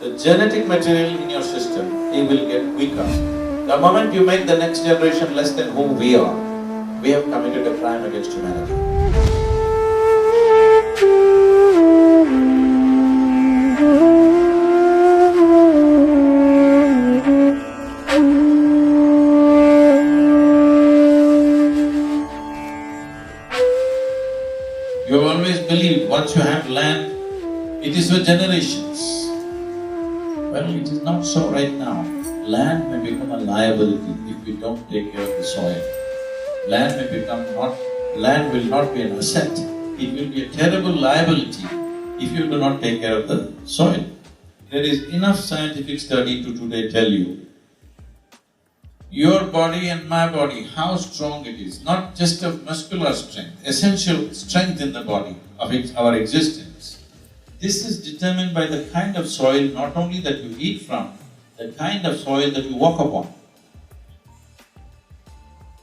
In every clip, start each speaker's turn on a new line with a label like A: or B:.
A: The genetic material in your system, it will get weaker. The moment you make the next generation less than who we are, we have committed a crime against humanity. You have always believed once you have land, it is for generations. Well, it is not so right now. Land may become a liability if we don't take care of the soil. Land will not be an asset, it will be a terrible liability if you do not take care of the soil. There is enough scientific study to today tell you, your body and my body, how strong it is, not just of muscular strength, essential strength in the body of our existence. This is determined by the kind of soil not only that you eat from, the kind of soil that you walk upon.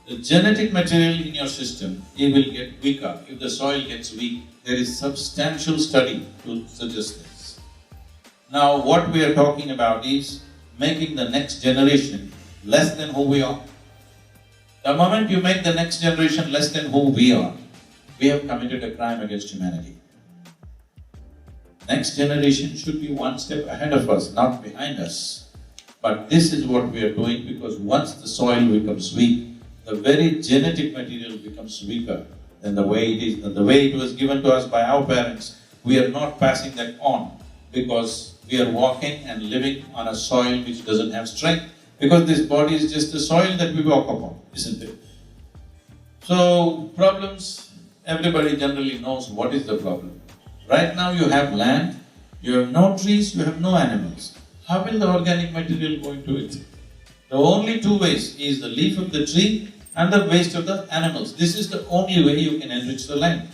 A: The genetic material in your system, it will get weaker. If the soil gets weak, there is substantial study to suggest this. Now what we are talking about is making the next generation less than who we are. The moment you make the next generation less than who we are, we have committed a crime against humanity. Next generation should be one step ahead of us, not behind us. But this is what we are doing because once the soil becomes weak, the very genetic material becomes weaker than the way it is, than the way it was given to us by our parents. We are not passing that on because we are walking and living on a soil which doesn't have strength, because this body is just the soil that we walk upon, isn't it? So, problems, everybody generally knows what is the problem. Right now you have land, you have no trees, you have no animals. How will the organic material go into it? The only two ways is the leaf of the tree and the waste of the animals. This is the only way you can enrich the land.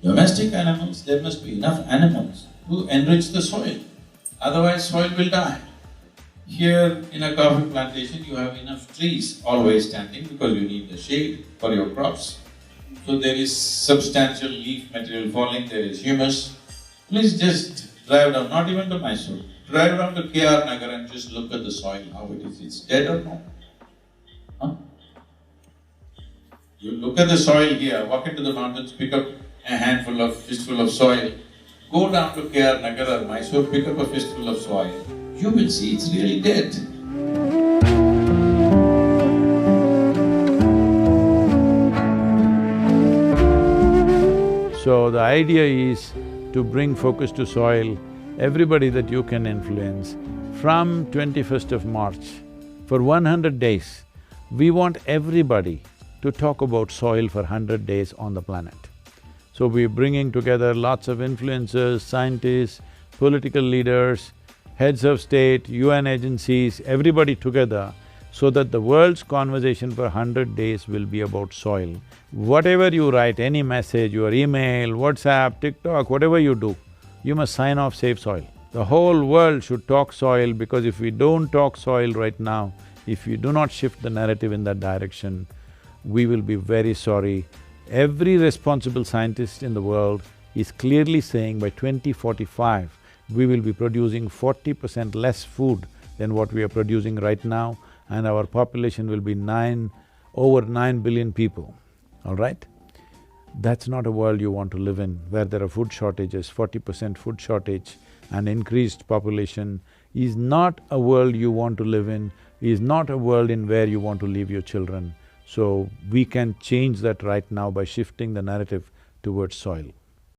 A: Domestic animals, there must be enough animals to enrich the soil, otherwise soil will die. Here in a coffee plantation, you have enough trees always standing because you need the shade for your crops. So there is substantial leaf material falling, there is humus. Please just drive down, not even to Mysore, drive down to K.R. Nagar and just look at the soil, how it is, it's dead or no? Huh? You look at the soil here, walk into the mountains, pick up a fistful of soil, go down to K.R. Nagar or Mysore, pick up a fistful of soil, you will see it's really dead.
B: So the idea is to bring focus to soil, everybody that you can influence. From 21st of March, for 100 days, we want everybody to talk about soil for 100 days on the planet. So we're bringing together lots of influencers, scientists, political leaders, heads of state, UN agencies, everybody together, so that the world's conversation for 100 days will be about soil. Whatever you write, any message, your email, WhatsApp, TikTok, whatever you do, you must sign off Save Soil. The whole world should talk soil, because if we don't talk soil right now, if we do not shift the narrative in that direction, we will be very sorry. Every responsible scientist in the world is clearly saying by 2045, we will be producing 40% less food than what we are producing right now, and our population will be over 9 billion people, all right? That's not a world you want to live in, where there are food shortages, 40% food shortage and increased population is not a world you want to live in, is not a world in where you want to leave your children. So we can change that right now by shifting the narrative towards soil.